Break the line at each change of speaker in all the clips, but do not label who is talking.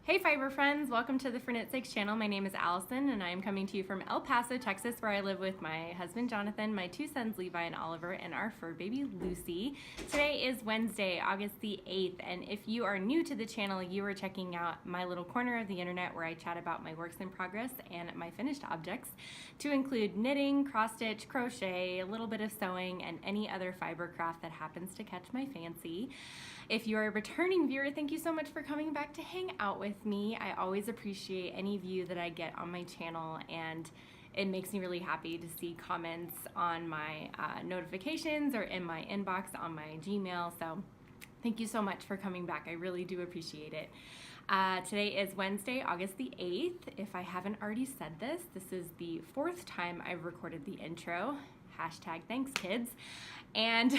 Hey fiber friends, welcome to the For Knit's Sakes channel. My name is Allison and I am coming to you from El Paso, Texas, where I live with my husband Jonathan, my two sons Levi and Oliver, and our fur baby Lucy. Today is Wednesday, August the 8th, and if you are new to the channel, you are checking out my little corner of the internet where I chat about my works in progress and my finished objects, to include knitting, cross stitch, crochet, a little bit of sewing, and any other fiber craft that happens to catch my fancy. If you are a returning viewer, thank you so much for coming back to hang out with me. I always appreciate any view that I get on my channel, and it makes me really happy to see comments on my notifications or in my inbox on my Gmail. So thank you so much for coming back. I really do appreciate it. Today is Wednesday, August the 8th. If I haven't already said this, this is the fourth time I've recorded the intro. Hashtag thanks kids. And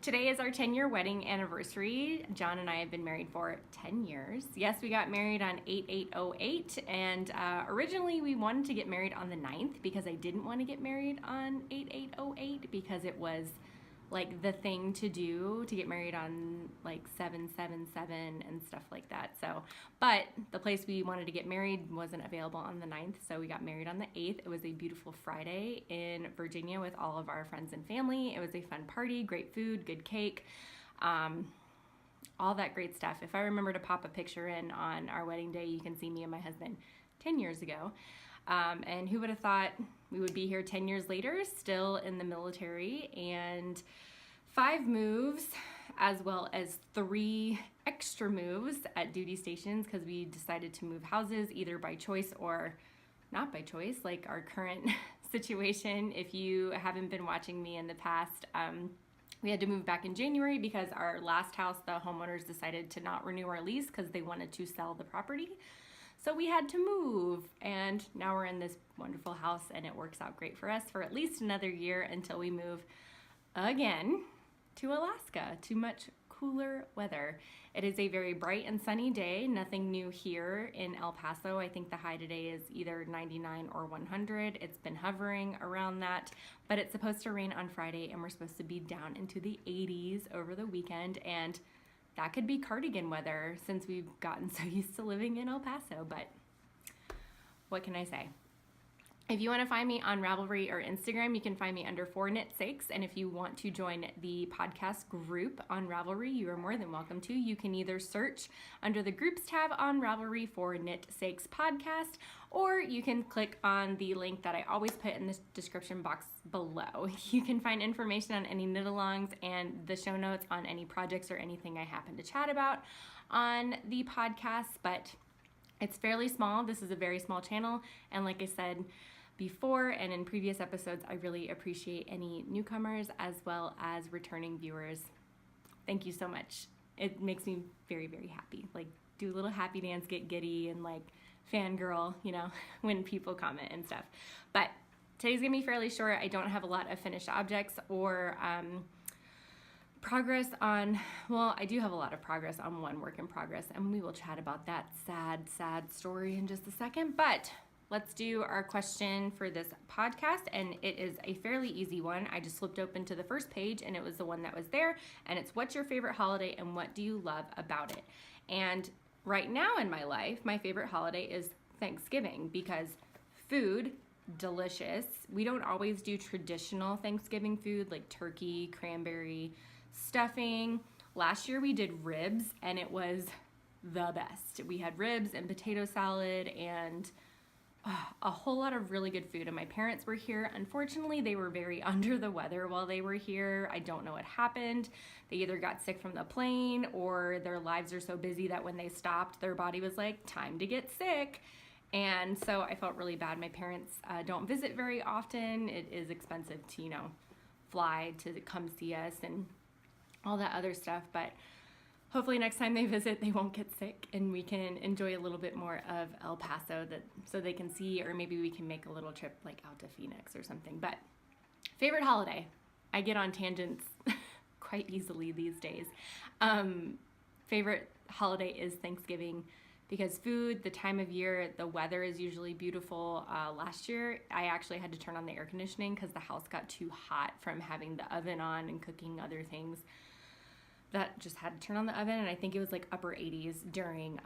today is our 10-year wedding anniversary. John and I have been married for 10 years. Yes, we got married on 8/8/08, and originally we wanted to get married on the 9th because I didn't want to get married on 8/8/08 because it was like the thing to do to get married on like 7/7/7 and stuff like that. So, but the place we wanted to get married wasn't available on the 9th, so we got married on the 8th. It was a beautiful Friday in Virginia with all of our friends and family. It was a fun party, great food, good cake, all that great stuff. If I remember to pop a picture in on our wedding day, you can see me and my husband 10 years ago. And who would have thought we would be here 10 years later, still in the military, and 5 moves, as well as 3 extra moves at duty stations because we decided to move houses either by choice or not by choice, like our current situation. If you haven't been watching me in the past, we had to move back in January because our last house, the homeowners decided to not renew our lease because they wanted to sell the property. So we had to move, and now we're in this wonderful house, and it works out great for us for at least another year until we move again to Alaska, to much cooler weather. It is a very bright and sunny day, nothing new here in El Paso. I think the high today is either 99 or 100. It's been hovering around that, but it's supposed to rain on Friday, and we're supposed to be down into the 80s over the weekend, and that could be cardigan weather since we've gotten so used to living in El Paso, but what can I say? If you want to find me on Ravelry or Instagram, you can find me under For Knit's Sakes, and if you want to join the podcast group on Ravelry, you are more than welcome to. You can either search under the groups tab on Ravelry for Knit Sakes podcast, or you can click on the link that I always put in the description box below. You can find information on any knit-alongs and the show notes on any projects or anything I happen to chat about on the podcast, but it's fairly small. This is a very small channel, and like I said before and in previous episodes, I really appreciate any newcomers as well as returning viewers. Thank you so much. It makes me very, very happy. Like, do a little happy dance, get giddy, and like fangirl, you know, when people comment and stuff. But today's gonna be fairly short. I don't have a lot of finished objects or progress on, well, I do have a lot of progress on one work in progress, and we will chat about that sad story in just a second. But let's do our question for this podcast, and it is a fairly easy one. I just flipped open to the first page, and it was the one that was there, and it's, what's your favorite holiday and what do you love about it? And right now in my life, my favorite holiday is Thanksgiving because food, delicious. We don't always do traditional Thanksgiving food like turkey, cranberry, stuffing. Last year we did ribs, and it was the best. We had ribs and potato salad and a whole lot of really good food, and my parents were here. Unfortunately, they were very under the weather while they were here. I don't know what happened. They either got sick from the plane or their lives are so busy that when they stopped, their body was like, time to get sick. And so I felt really bad. My parents don't visit very often. It is expensive to, you know, fly to come see us and all that other stuff, but hopefully next time they visit, they won't get sick and we can enjoy a little bit more of El Paso so they can see, or maybe we can make a little trip like out to Phoenix or something. But favorite holiday, I get on tangents quite easily these days. Favorite holiday is Thanksgiving because food, the time of year, the weather is usually beautiful. Last year, I actually had to turn on the air conditioning because the house got too hot from having the oven on and cooking other things. That just had to turn on the oven, and I think it was like upper 80s during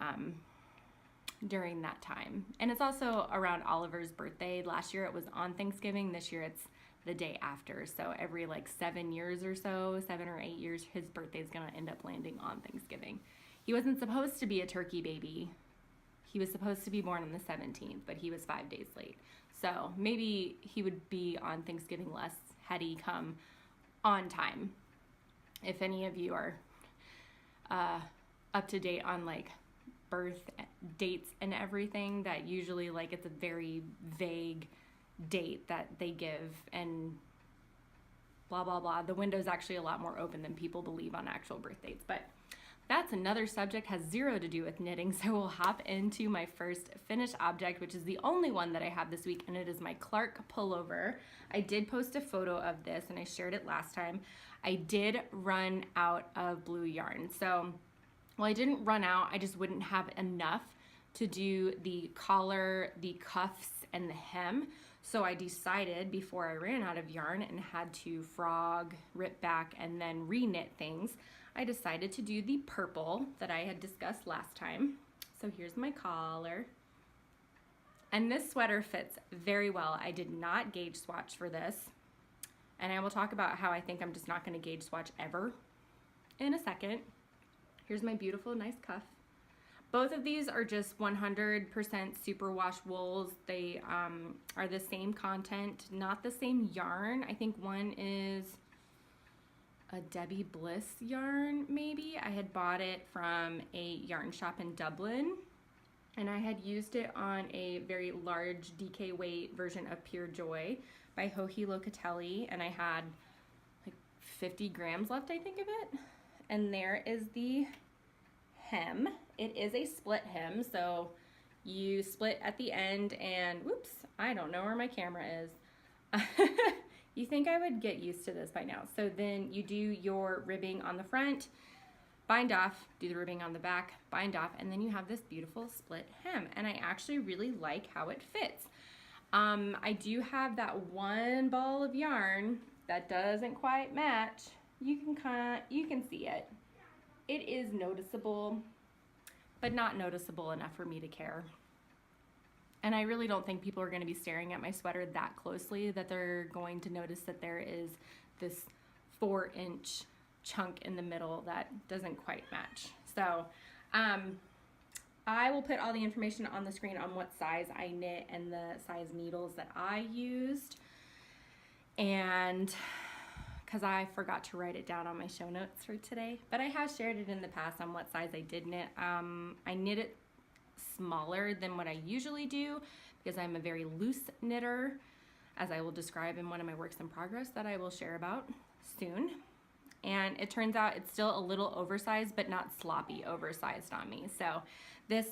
during that time. And it's also around Oliver's birthday. Last year it was on Thanksgiving. This year it's the day after. So every like 7 years or so, 7 or 8 years, his birthday is going to end up landing on Thanksgiving. He wasn't supposed to be a turkey baby. He was supposed to be born on the 17th, but he was 5 days late. So maybe he would be on Thanksgiving less had he come on time. If any of you are up to date on like birth dates and everything, that usually like it's a very vague date that they give and blah blah blah. The window's actually a lot more open than people believe on actual birth dates, but that's another subject, has zero to do with knitting. So we'll hop into my first finished object, which is the only one that I have this week, and it is my Clarke pullover. I did post a photo of this and I shared it last time. I did run out of blue yarn. So, well, I didn't run out, I just wouldn't have enough to do the collar, the cuffs, and the hem. So I decided before I ran out of yarn and had to frog, rip back, and then re-knit things, I decided to do the purple that I had discussed last time. So here's my collar. And this sweater fits very well. I did not gauge swatch for this. And I will talk about how I think I'm just not going to gauge swatch ever in a second. Here's my beautiful, nice cuff. Both of these are just 100% superwash wools. They are the same content, not the same yarn. I think one is a Debbie Bliss yarn, maybe. I had bought it from a yarn shop in Dublin, and I had used it on a very large DK weight version of Pure Joy by Joji Locatelli, and I had like 50 grams left, I think, of it. And there is the hem. It is a split hem, so you split at the end and, whoops, I don't know where my camera is. You think I would get used to this by now. So then you do your ribbing on the front, bind off, do the ribbing on the back, bind off, and then you have this beautiful split hem. And I actually really like how it fits. I do have that one ball of yarn that doesn't quite match. You can see it. It is noticeable, but not noticeable enough for me to care. And I really don't think people are going to be staring at my sweater that closely that they're going to notice that there is this 4-inch chunk in the middle that doesn't quite match. So I will put all the information on the screen on what size I knit and the size needles that I used. And because I forgot to write it down on my show notes for today, but I have shared it in the past on what size I did knit. I knit it smaller than what I usually do because I'm a very loose knitter, as I will describe in one of my works in progress that I will share about soon. And it turns out it's still a little oversized, but not sloppy oversized on me. So this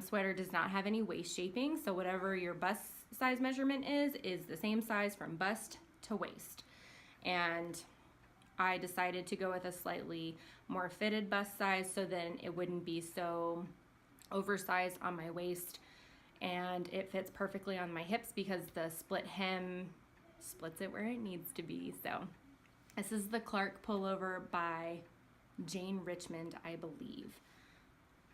sweater does not have any waist shaping, so whatever your bust size measurement is the same size from bust to waist. And I decided to go with a slightly more fitted bust size so then it wouldn't be so oversized on my waist, and it fits perfectly on my hips because the split hem splits it where it needs to be. So this is the Clarke pullover by Jane Richmond, I believe.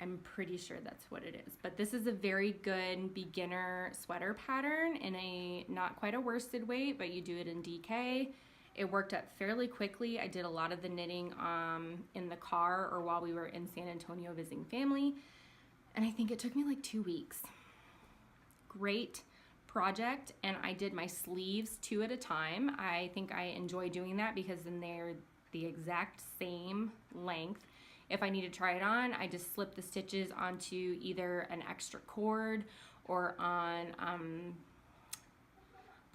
I'm pretty sure that's what it is, but this is a very good beginner sweater pattern in a not quite a worsted weight, but you do it in DK. It worked up fairly quickly. I did a lot of the knitting in the car or while we were in San Antonio visiting family, and I think it took me like 2 weeks. Great project, and I did my sleeves 2 at a time. I think I enjoy doing that because then they're the exact same length. If I need to try it on, I just slip the stitches onto either an extra cord or on,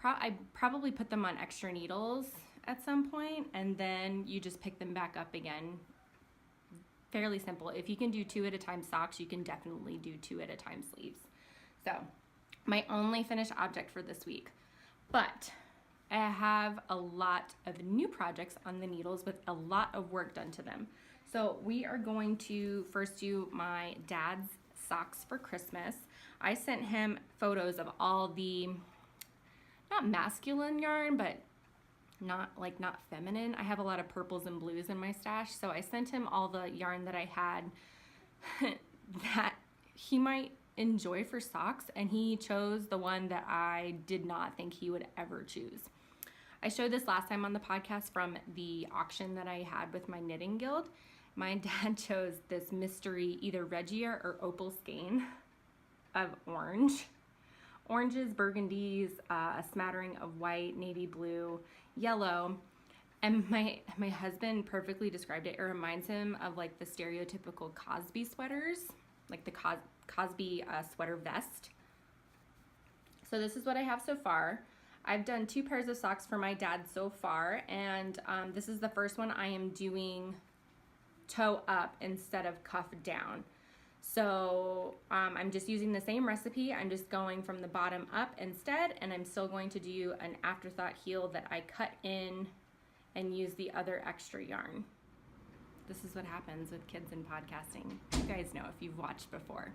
I probably put them on extra needles at some point, and then you just pick them back up again. Fairly simple. If you can do 2 at a time socks, you can definitely do 2 at a time sleeves. So my only finished object for this week, but I have a lot of new projects on the needles with a lot of work done to them. So we are going to first do my dad's socks for Christmas. I sent him photos of all the, not masculine yarn, but not feminine. I have a lot of purples and blues in my stash, so I sent him all the yarn that I had that he might enjoy for socks, and he chose the one that I did not think he would ever choose. I showed this last time on the podcast from the auction that I had with my knitting guild. My dad chose this mystery, either Regia or Opal skein of orange. Oranges, burgundies, a smattering of white, navy blue, yellow. And my husband perfectly described it. It reminds him of like the stereotypical Cosby sweaters, like the Cosby sweater vest. So this is what I have so far. I've done 2 pairs of socks for my dad so far, and this is the first one I am doing toe up instead of cuff down. So I'm just using the same recipe. I'm just going from the bottom up instead, and I'm still going to do an afterthought heel that I cut in and use the other extra yarn. This is what happens with kids in podcasting. You guys know if you've watched before.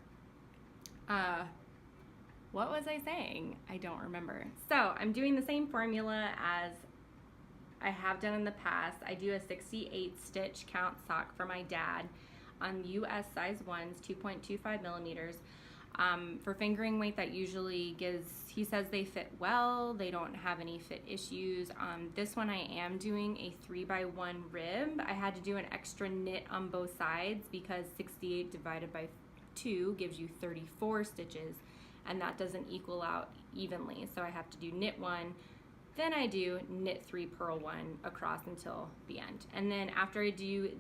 What was I saying? I don't remember. So I'm doing the same formula as I have done in the past. I do a 68 stitch count sock for my dad on US size 1s, 2.25 millimeters. For fingering weight, that usually gives, he says they fit well. They don't have any fit issues. This one I am doing a 3x1 rib. I had to do an extra knit on both sides because 68 divided by 2 gives you 34 stitches, and that doesn't equal out evenly. So I have to do knit 1, then I do knit 3, purl 1 across until the end. And then after I do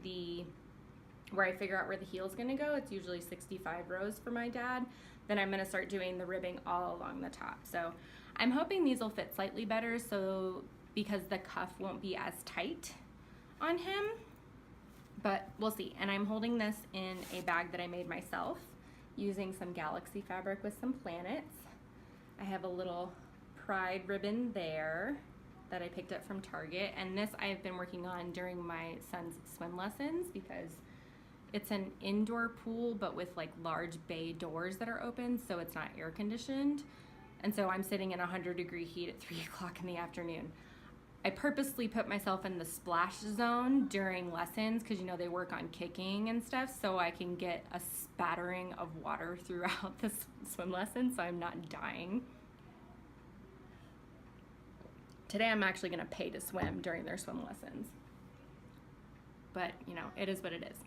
where I figure out where the heel is gonna go, it's usually 65 rows for my dad, then I'm gonna start doing the ribbing all along the top. So I'm hoping these will fit slightly better, so because the cuff won't be as tight on him, but we'll see. And I'm holding this in a bag that I made myself using some galaxy fabric with some planets. I have a little pride ribbon there that I picked up from Target, and this I've been working on during my son's swim lessons because it's an indoor pool but with like large bay doors that are open, so it's not air conditioned, and so I'm sitting in 100-degree heat at 3 o'clock in the afternoon. I purposely put myself in the splash zone during lessons because, you know, they work on kicking and stuff, so I can get a spattering of water throughout the swim lesson so I'm not dying. Today I'm actually gonna pay to swim during their swim lessons. But, you know, it is what it is.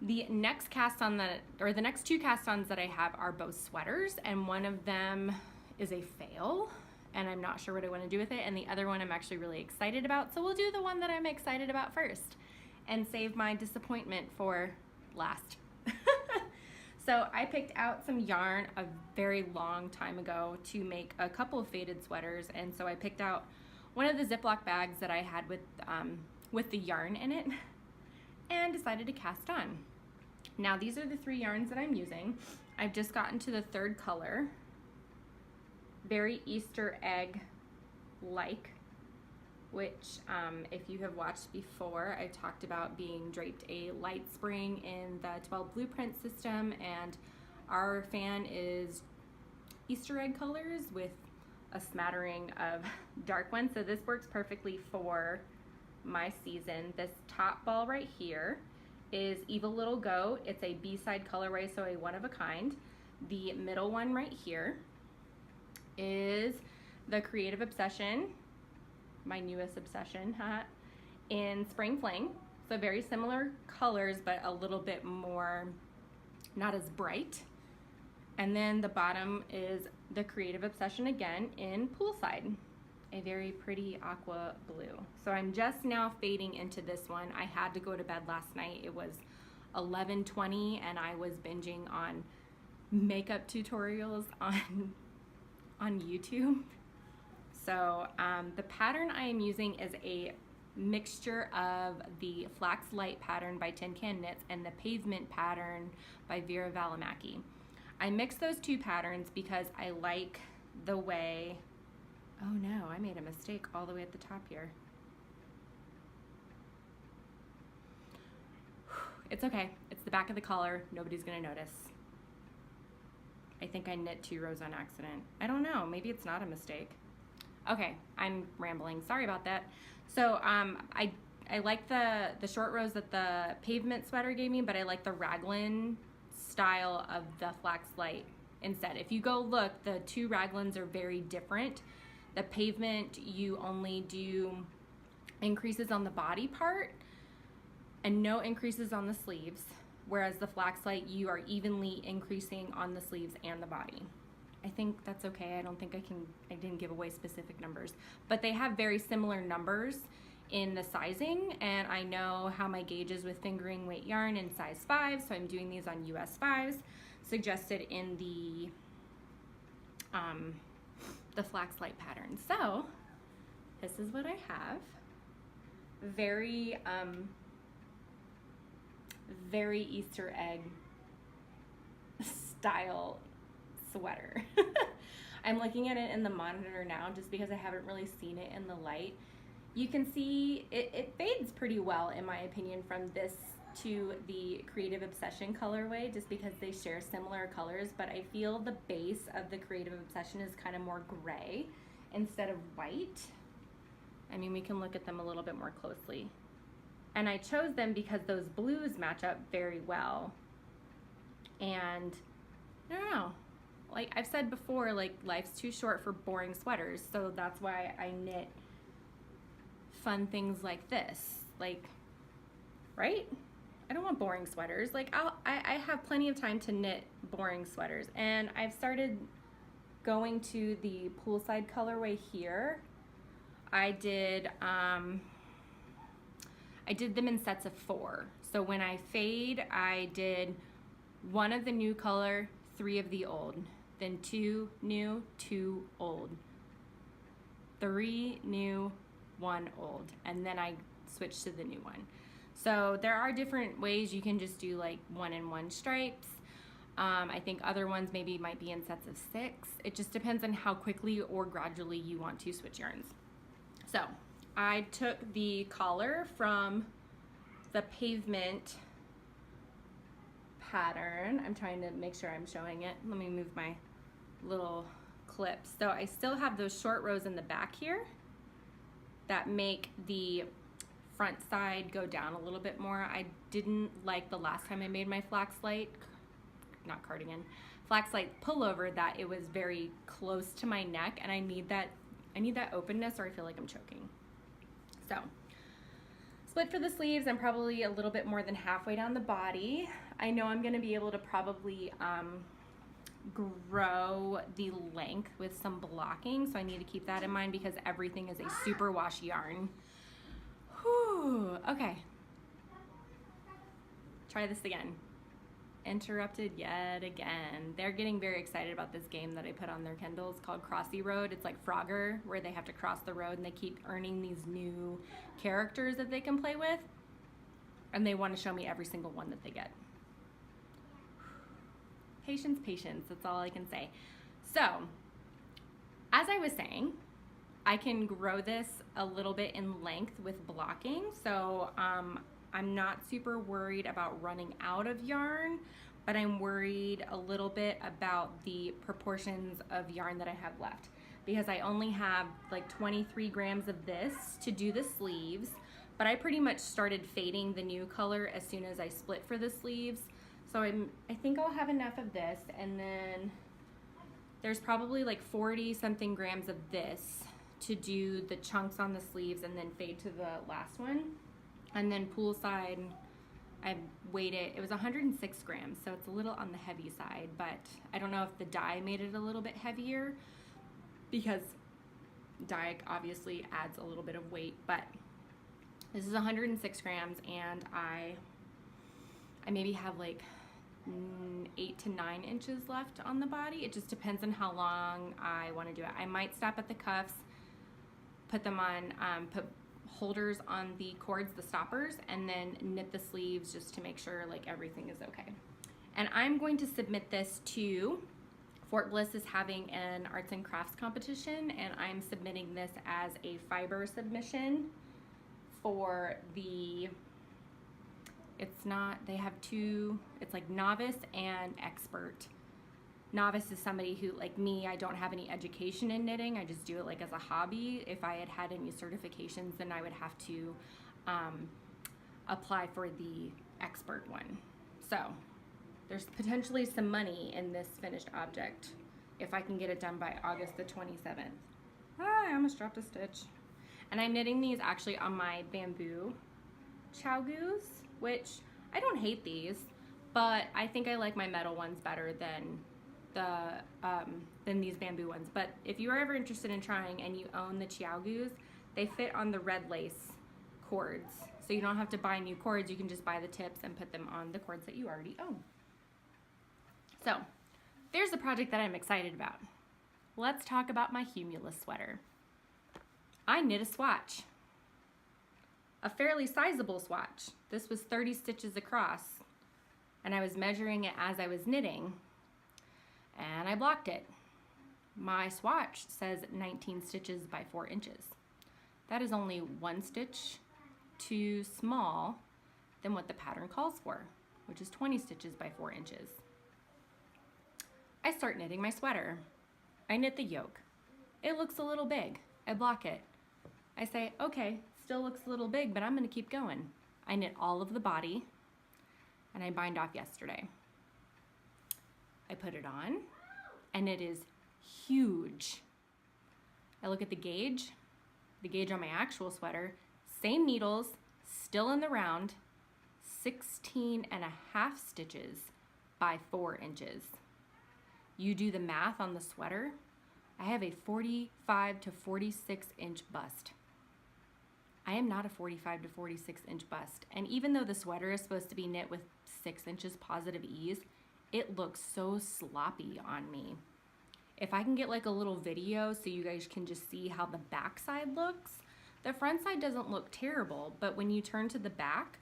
The next the next 2 cast-ons that I have are both sweaters, and one of them is a fail, and I'm not sure what I want to do with it, and the other one I'm actually really excited about, so we'll do the one that I'm excited about first and save my disappointment for last. So I picked out some yarn a very long time ago to make a couple of faded sweaters, and so I picked out one of the Ziploc bags that I had with the yarn in it and decided to cast on. Now these are the 3 yarns that I'm using. I've just gotten to the 3rd color, very Easter egg-like, which if you have watched before, I talked about being draped a light spring in the 12 blueprint system, and our fan is Easter egg colors with a smattering of dark ones. So this works perfectly for my season. This top ball right here is Evil Little Goat. It's a B-side colorway, so a one of a kind. The middle one right here is the Creative Obsession, my newest obsession, in Spring Fling. So very similar colors, but a little bit more, not as bright. And then the bottom is the Creative Obsession again in Poolside, a very pretty aqua blue. So I'm just now fading into this one. I had to go to bed last night. It was 11:20 and I was binging on makeup tutorials on YouTube. So the pattern I am using is a mixture of the Flax Light pattern by Tin Can Knits and the Pavement pattern by Vera Valimaki. I mix those 2 patterns because I like the way, oh no, I made a mistake all the way at the top here. It's okay, it's the back of the collar, nobody's gonna notice. I think I knit 2 rows on accident. I don't know, maybe it's not a mistake. Okay, I'm rambling, sorry about that. So I like the short rows that the Pavement sweater gave me, but I like the raglan style of the Flax Light instead. If you go look, the two raglans are very different. The pavement, you only do increases on the body part and no increases on the sleeves, whereas the Flaxlight, you are evenly increasing on the sleeves and the body. I think that's okay. I don't think I didn't give away specific numbers, but they have very similar numbers in the sizing, and I know how my gauge is with fingering weight yarn in size 5, so I'm doing these on US 5s, suggested in the Flaxlight pattern. So this is what I have. Very very Easter egg style sweater. I'm looking at it in the monitor now just because I haven't really seen it in the light. You can see it fades pretty well, in my opinion, from this to the Creative Obsession colorway, just because they share similar colors, but I feel the base of the Creative Obsession is kind of more gray instead of white. I mean, we can look at them a little bit more closely. And I chose them because those blues match up very well. And I don't know, like I've said before, like life's too short for boring sweaters, so that's why I knit fun things like this. Like, right? I don't want boring sweaters. Like I have plenty of time to knit boring sweaters, and I've started going to the poolside colorway here. I did them in sets of 4. So when I fade, I did 1 of the new color, 3 of the old, then 2 new, 2 old, 3 new, 1 old, and then I switched to the new one. So there are different ways you can just do like 1 and 1 stripes. I think other ones maybe might be in sets of 6. It just depends on how quickly or gradually you want to switch yarns. So I took the collar from the pavement pattern. I'm trying to make sure I'm showing it. Let me move my little clips. So I still have those short rows in the back here that make the front side go down a little bit more. I didn't like the last time I made my Flaxlight pullover, that it was very close to my neck, and I need that openness, or I feel like I'm choking. So split for the sleeves. I'm probably a little bit more than halfway down the body. I know I'm going to be able to probably grow the length with some blocking, so I need to keep that in mind because everything is a superwash yarn. Whew. Okay, try this again. Interrupted yet again. They're getting very excited about this game that I put on their Kindles called Crossy Road. It's like Frogger, where they have to cross the road and they keep earning these new characters that they can play with, and they want to show me every single one that they get. Patience, patience, that's all I can say. So, as I was saying, I can grow this a little bit in length with blocking, so I'm not super worried about running out of yarn, but I'm worried a little bit about the proportions of yarn that I have left, because I only have like 23 grams of this to do the sleeves, but I pretty much started fading the new color as soon as I split for the sleeves. So I think I'll have enough of this, and then there's probably like 40 something grams of this to do the chunks on the sleeves and then fade to the last one. And then poolside, I weighed it, it was 106 grams, so it's a little on the heavy side, but I don't know if the dye made it a little bit heavier, because dye obviously adds a little bit of weight, but this is 106 grams, and I maybe have like 8 to 9 inches left on the body. It just depends on how long I want to do it. I might stop at the cuffs, put them on, put holders on the cords, the stoppers, and then knit the sleeves just to make sure like everything is okay. And I'm going to submit this to Fort Bliss is having an arts and crafts competition, and I'm submitting this as a fiber submission for the, it's not, they have 2, it's like novice and expert. Novice is somebody who, like me, I don't have any education in knitting. I just do it like as a hobby. If I had any certifications, then I would have to apply for the expert one. So there's potentially some money in this finished object if I can get it done by August the 27th. Ah, I almost dropped a stitch. And I'm knitting these actually on my bamboo chow-goos, which I don't hate these, but I think I like my metal ones better than these bamboo ones. But if you are ever interested in trying and you own the chow-goos, they fit on the red lace cords. So you don't have to buy new cords, you can just buy the tips and put them on the cords that you already own. So there's the project that I'm excited about. Let's talk about my Humulus sweater. I knit a swatch, a fairly sizable swatch. This was 30 stitches across, and I was measuring it as I was knitting, and I blocked it. My swatch says 19 stitches by 4 inches. That is only 1 stitch too small than what the pattern calls for, which is 20 stitches by 4 inches. I start knitting my sweater. I knit the yoke. It looks a little big. I block it. I say, okay, still looks a little big, but I'm gonna keep going. I knit all of the body, and I bind off yesterday. I put it on, and it is huge. I look at the gauge on my actual sweater, same needles, still in the round, 16.5 stitches by 4 inches. You do the math on the sweater, I have a 45 to 46 inch bust. I am not a 45 to 46 inch bust, and even though the sweater is supposed to be knit with 6 inches positive ease, it looks so sloppy on me. If I can get like a little video so you guys can just see how the back side looks, the front side doesn't look terrible, but when you turn to the back,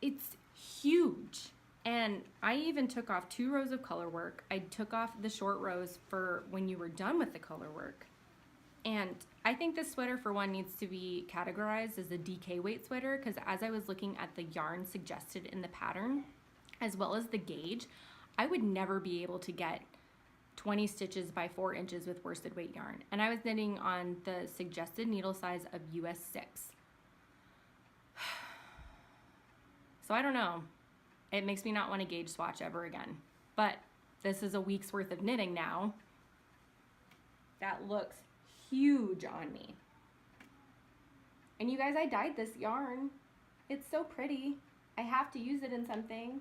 it's huge. And I even took off 2 rows of color work. I took off the short rows for when you were done with the color work. And I think this sweater, for one, needs to be categorized as a DK weight sweater, because as I was looking at the yarn suggested in the pattern, as well as the gauge, I would never be able to get 20 stitches by 4 inches with worsted weight yarn. And I was knitting on the suggested needle size of US 6. So I don't know. It makes me not want to gauge swatch ever again. But this is a week's worth of knitting now. That looks huge on me. And you guys, I dyed this yarn. It's so pretty. I have to use it in something.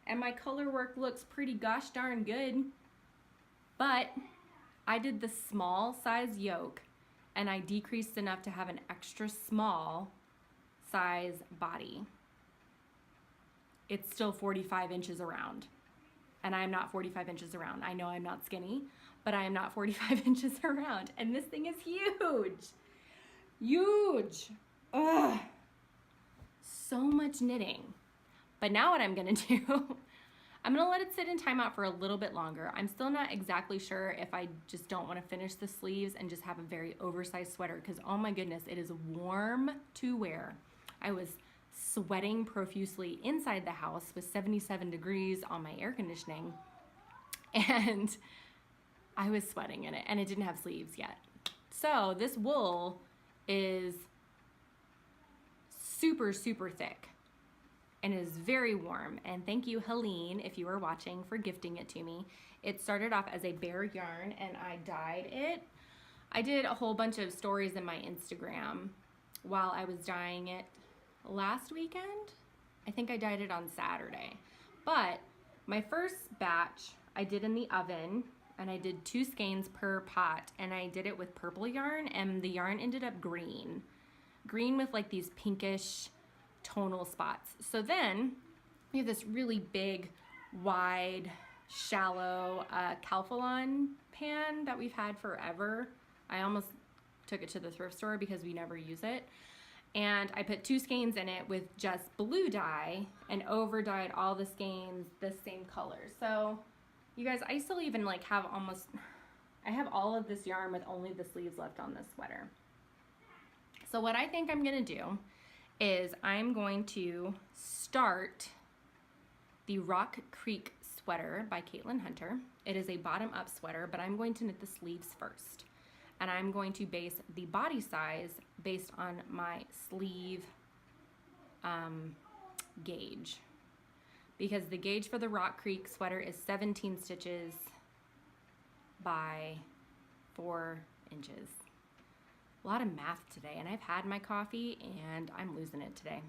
And my color work looks pretty gosh darn good. But I did the small size yoke, and I decreased enough to have an extra small size body. It's still 45 inches around, and I am not 45 inches around. I know I'm not skinny, but I am not 45 inches around, and this thing is huge. Huge. Ugh. So much knitting. But now what I'm gonna do, I'm gonna let it sit in timeout for a little bit longer. I'm still not exactly sure if I just don't wanna finish the sleeves and just have a very oversized sweater, because oh my goodness, it is warm to wear. I was sweating profusely inside the house with 77 degrees on my air conditioning, and I was sweating in it, and it didn't have sleeves yet. So this wool is super, super thick and is very warm. And thank you, Helene, if you are watching, for gifting it to me. It started off as a bare yarn, and I dyed it. I did a whole bunch of stories in my Instagram while I was dyeing it last weekend. I think I dyed it on Saturday. But my first batch I did in the oven, and I did 2 skeins per pot, and I did it with purple yarn, and the yarn ended up green with like these pinkish tonal spots. So then we have this really big, wide, shallow Calphalon pan that we've had forever. I almost took it to the thrift store because we never use it. And I put 2 skeins in it with just blue dye and over dyed all the skeins the same color. So you guys, I still even like have I have all of this yarn with only the sleeves left on this sweater. So what I think I'm gonna do is I'm going to start the Rock Creek sweater by Caitlin Hunter. It is a bottom up sweater, but I'm going to knit the sleeves first. And I'm going to base the body size based on my sleeve gauge. because the gauge for the Rock Creek sweater is 17 stitches by 4 inches. A lot of math today, and I've had my coffee and I'm losing it today.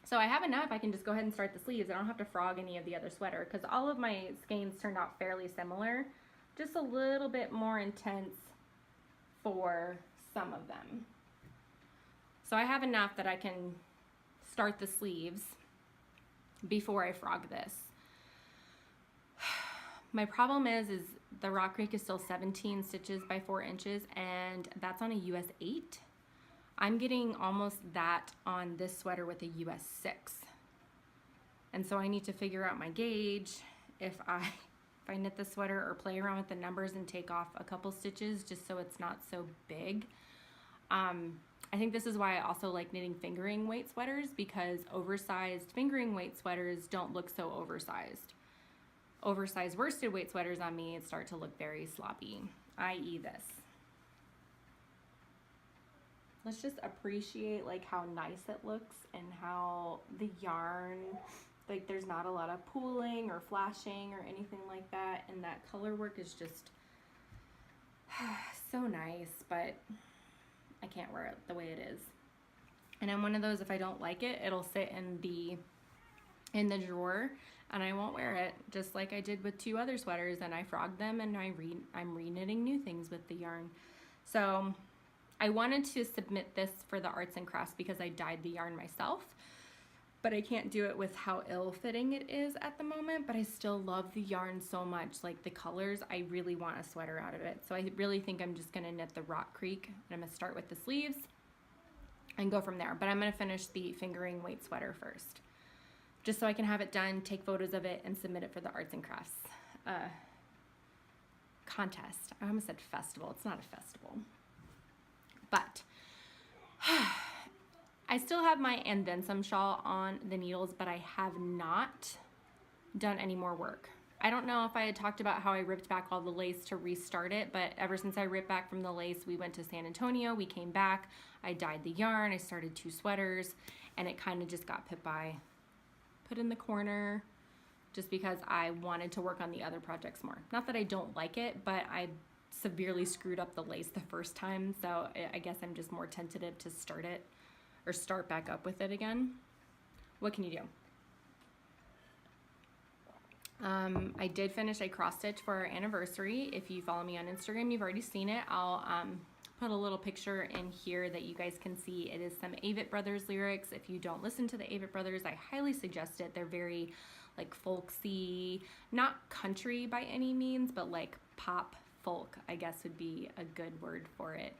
So I have enough. I can just go ahead and start the sleeves. I don't have to frog any of the other sweater because all of my skeins turned out fairly similar, just a little bit more intense for some of them. So I have enough that I can start the sleeves before I frog this. My problem is the Rock Creek is still 17 stitches by 4 inches, and that's on a US 8. I'm getting almost that on this sweater with a US 6. And so I need to figure out my gauge if I knit the sweater or play around with the numbers and take off a couple stitches just so it's not so big. I think this is why I also like knitting fingering weight sweaters, because oversized fingering weight sweaters don't look so oversized. Oversized worsted weight sweaters on me start to look very sloppy, i.e. this. Let's just appreciate like how nice it looks and how the yarn, like there's not a lot of pooling or flashing or anything like that, and that color work is just so nice, but I can't wear it the way it is. And I'm one of those, if I don't like it, it'll sit in the drawer and I won't wear it, just like I did with 2 other sweaters, and I frogged them and I'm re-knitting new things with the yarn. So I wanted to submit this for the arts and crafts because I dyed the yarn myself, but I can't do it with how ill-fitting it is at the moment, but I still love the yarn so much. Like the colors, I really want a sweater out of it. So I really think I'm just gonna knit the Rock Creek, and I'm gonna start with the sleeves and go from there. But I'm gonna finish the fingering weight sweater first, just so I can have it done, take photos of it, and submit it for the arts and crafts contest. I almost said festival, it's not a festival. But I still have my and then some shawl on the needles, but I have not done any more work. I don't know if I had talked about how I ripped back all the lace to restart it, but ever since I ripped back from the lace, we went to San Antonio, we came back, I dyed the yarn, I started 2 sweaters, and it kind of just got put in the corner just because I wanted to work on the other projects more. Not that I don't like it, but I severely screwed up the lace the first time, so I guess I'm just more tentative to start it or start back up with it again. What can you do? I did finish a cross stitch for our anniversary. If you follow me on Instagram, you've already seen it. I'll put a little picture in here that you guys can see. It is some Avett Brothers lyrics. If you don't listen to the Avett Brothers, I highly suggest it. They're very like folksy, not country by any means, but like pop folk, I guess would be a good word for it.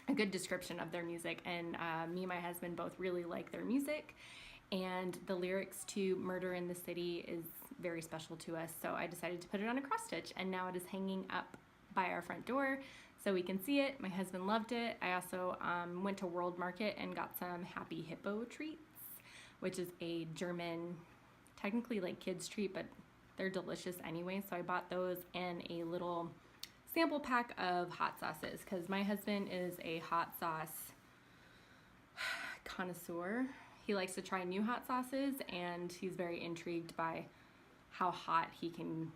A good description of their music. And me and my husband both really like their music. And the lyrics to Murder in the City is very special to us. So I decided to put it on a cross stitch, and now it is hanging up by our front door so we can see it. My husband loved it. I also went to World Market and got some Happy Hippo treats, which is a German, technically like kids treat, but they're delicious anyway. So I bought those and a little sample pack of hot sauces because my husband is a hot sauce connoisseur. He likes to try new hot sauces, and he's very intrigued by how hot he can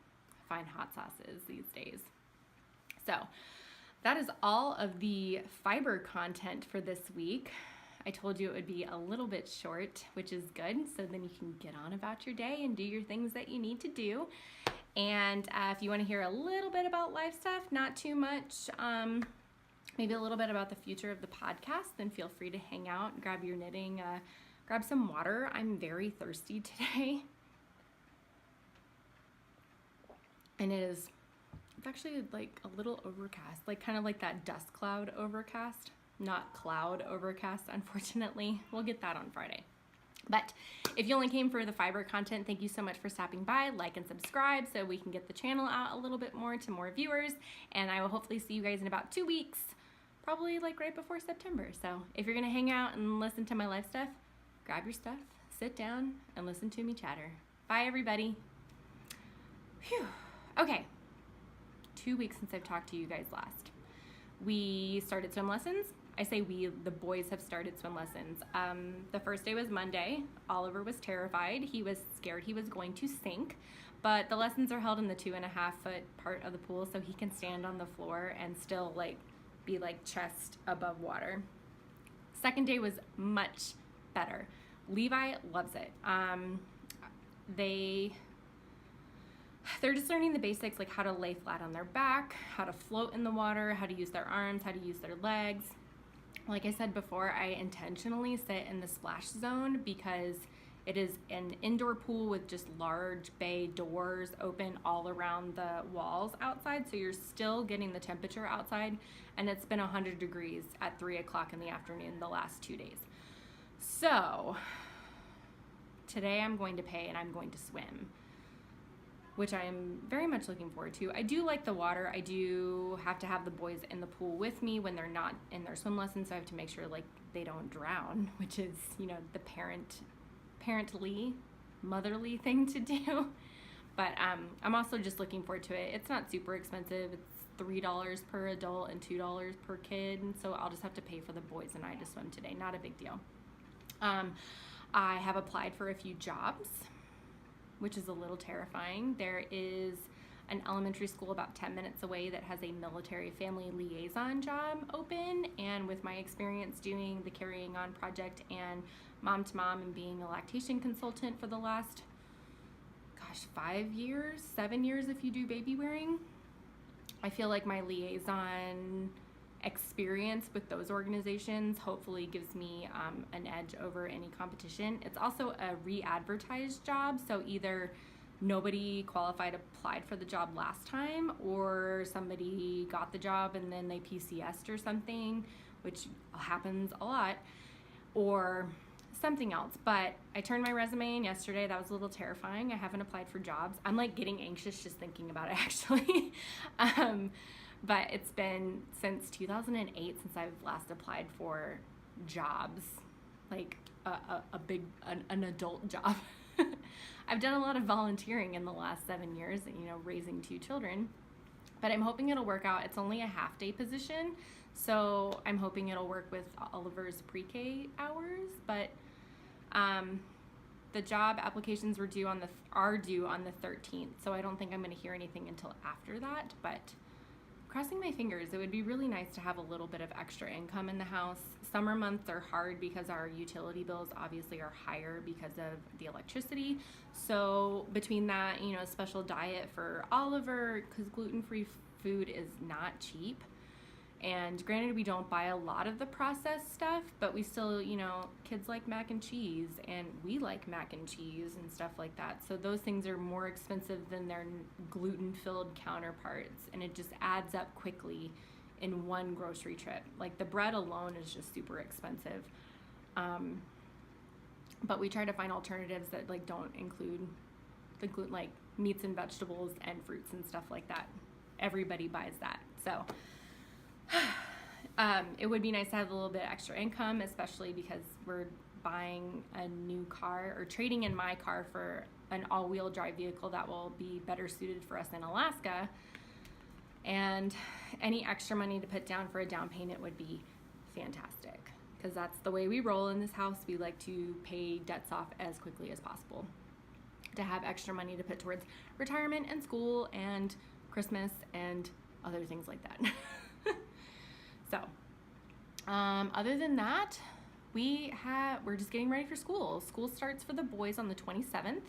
find hot sauces these days. So that is all of the fiber content for this week. I told you it would be a little bit short, which is good, so then you can get on about your day and do your things that you need to do. And if you want to hear a little bit about life stuff, not too much, maybe a little bit about the future of the podcast, then feel free to hang out, grab your knitting, grab some water. I'm very thirsty today. And it's actually like a little overcast, like kind of like that dust cloud overcast, not cloud overcast, unfortunately. We'll get that on Friday. But if you only came for the fiber content, thank you so much for stopping by. Like and subscribe so we can get the channel out a little bit more to more viewers. And I will hopefully see you guys in about 2 weeks, probably like right before September. So if you're gonna hang out and listen to my life stuff, grab your stuff, sit down, and listen to me chatter. Bye, everybody. Phew. Okay, 2 weeks since I've talked to you guys last. We started swim lessons. I say we, the boys have started swim lessons. The first day was Monday. Oliver was terrified. He was scared he was going to sink, but the lessons are held in the 2.5 foot part of the pool, so he can stand on the floor and still like be like chest above water. Second day was much better. Levi loves it. They're just learning the basics, like how to lay flat on their back, how to float in the water, how to use their arms, how to use their legs. Like I said before, I intentionally sit in the splash zone because it is an indoor pool with just large bay doors open all around the walls outside, so you're still getting the temperature outside, and it's been 100 degrees at 3 o'clock in the afternoon the last 2 days. So today I'm going to pay and I'm going to swim, which I am very much looking forward to. I do like the water. I do have to have the boys in the pool with me when they're not in their swim lessons, so I have to make sure like they don't drown, which is, you know, the parently, motherly thing to do. But I'm also just looking forward to it. It's not super expensive. It's $3 per adult and $2 per kid, and so I'll just have to pay for the boys and I to swim today. Not a big deal. I have applied for a few jobs, which is a little terrifying. There is an elementary school about 10 minutes away that has a military family liaison job open, and with my experience doing the Carrying On project and Mom to Mom and being a lactation consultant for the last, 5 years, 7 years if you do baby wearing, I feel like my liaison experience with those organizations hopefully gives me an edge over any competition. It's also a re-advertised job, so either nobody qualified applied for the job last time, or somebody got the job and then they PCS'd or something, which happens a lot, or something else. But I turned my resume in yesterday. That was a little terrifying. I haven't applied for jobs. I'm like getting anxious just thinking about it, actually. But it's been since 2008 since I've last applied for jobs, like an adult job. I've done a lot of volunteering in the last 7 years, you know, raising 2 children, but I'm hoping it'll work out. It's only a half-day position, so I'm hoping it'll work with Oliver's pre-K hours, but the job applications are due on the 13th, so I don't think I'm going to hear anything until after that, but crossing my fingers. It would be really nice to have a little bit of extra income in the house. Summer months are hard because our utility bills obviously are higher because of the electricity. So between that, you know, special diet for Oliver, because gluten-free food is not cheap. And granted, we don't buy a lot of the processed stuff, but we still, you know, kids like mac and cheese, and we like mac and cheese and stuff like that. So those things are more expensive than their gluten-filled counterparts, and it just adds up quickly in one grocery trip. Like the bread alone is just super expensive. But we try to find alternatives that like don't include the gluten, like meats and vegetables and fruits and stuff like that. Everybody buys that. So it would be nice to have a little bit extra income, especially because we're buying a new car or trading in my car for an all-wheel drive vehicle that will be better suited for us in Alaska. And any extra money to put down for a down payment would be fantastic, because that's the way we roll in this house. We like to pay debts off as quickly as possible to have extra money to put towards retirement and school and Christmas and other things like that. So, other than that, we're just getting ready for school. School starts for the boys on the 27th.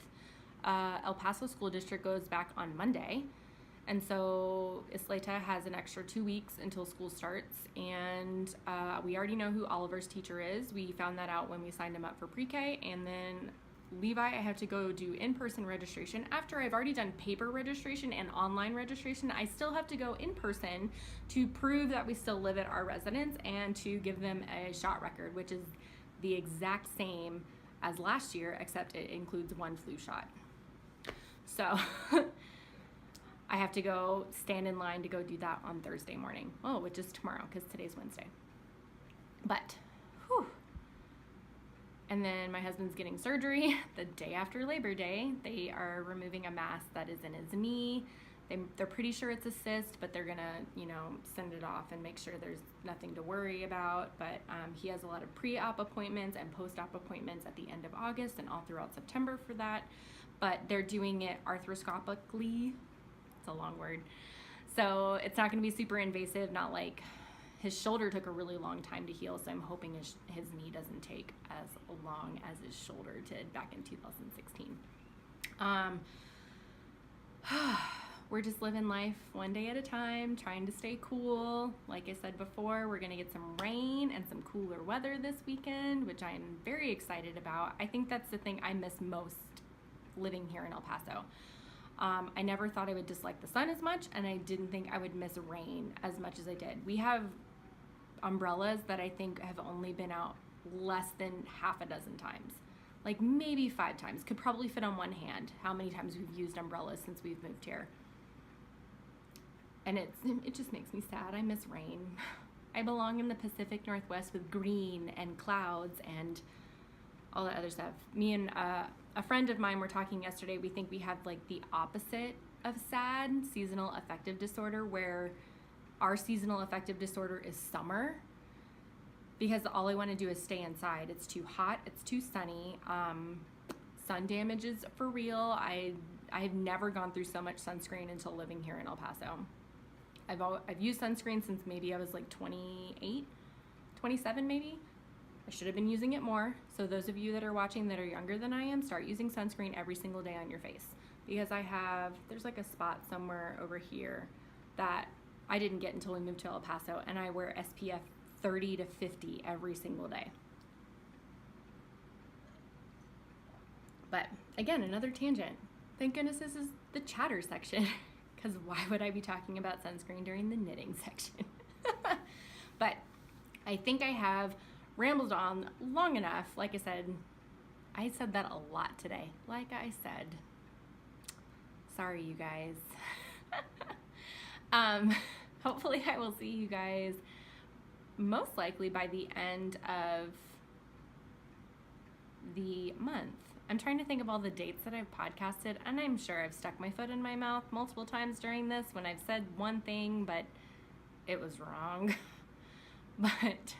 El Paso School District goes back on Monday. And so Isleta has an extra 2 weeks until school starts. And we already know who Oliver's teacher is. We found that out when we signed him up for pre-K. And then Levi, I have to go do in-person registration. After I've already done paper registration and online registration, I still have to go in person to prove that we still live at our residence and to give them a shot record, which is the exact same as last year, except it includes 1 flu shot. So I have to go stand in line to go do that on Thursday morning. Oh, which is tomorrow because today's Wednesday. But, whew. And then my husband's getting surgery the day after Labor Day. They are removing a mass that is in his knee. They're pretty sure it's a cyst, but they're gonna, send it off and make sure there's nothing to worry about. But he has a lot of pre-op appointments and post-op appointments at the end of August and all throughout September for that. But they're doing it arthroscopically. It's a long word. So it's not gonna be super invasive, not like his shoulder took a really long time to heal, so I'm hoping his knee doesn't take as long as his shoulder did back in 2016. We're just living life one day at a time, trying to stay cool. Like I said before, we're gonna get some rain and some cooler weather this weekend, which I am very excited about. I think that's the thing I miss most living here in El Paso. I never thought I would dislike the sun as much, and I didn't think I would miss rain as much as I did. We have umbrellas that I think have only been out less than half a dozen times. Like maybe 5 times. Could probably fit on one hand how many times we've used umbrellas since we've moved here. And it just makes me sad. I miss rain. I belong in the Pacific Northwest with green and clouds and all that other stuff. Me and a friend of mine were talking yesterday. We think we have like the opposite of SAD, seasonal affective disorder, where our seasonal affective disorder is summer, because all I want to do is stay inside. It's too hot, it's too sunny. Sun damage is for real. I've never gone through so much sunscreen until living here in El Paso. I've used sunscreen since maybe I was like 28, 27 maybe. I should have been using it more. So those of you that are watching that are younger than I am, start using sunscreen every single day on your face. Because there's like a spot somewhere over here that I didn't get until we moved to El Paso, and I wear SPF 30 to 50 every single day. But again, another tangent. Thank goodness this is the chatter section, because why would I be talking about sunscreen during the knitting section? But I think I have rambled on long enough. Like I said that a lot today. Like I said. Sorry, you guys. Hopefully I will see you guys most likely by the end of the month. I'm trying to think of all the dates that I've podcasted, and I'm sure I've stuck my foot in my mouth multiple times during this when I've said one thing, but it was wrong. But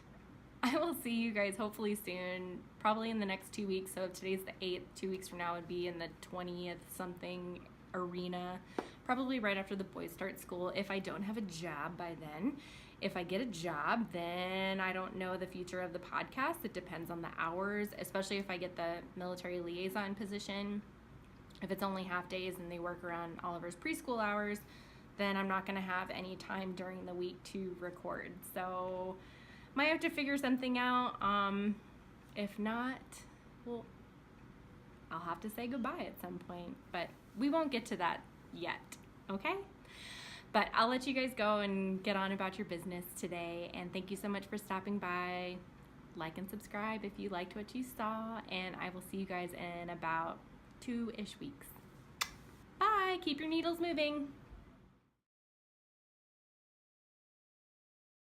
I will see you guys hopefully soon, probably in the next 2 weeks. So if today's the 8th, 2 weeks from now would be in the 20th something arena, probably right after the boys start school, if I don't have a job by then. If I get a job, then I don't know the future of the podcast. It depends on the hours, especially if I get the military liaison position. If it's only half days and they work around Oliver's preschool hours, then I'm not going to have any time during the week to record. So might have to figure something out. If not, well, I'll have to say goodbye at some point, but we won't get to that yet, okay? But I'll let you guys go and get on about your business today, and thank you so much for stopping by. Like and subscribe if you liked what you saw, and I will see you guys in about 2-ish weeks. Bye! Keep your needles moving!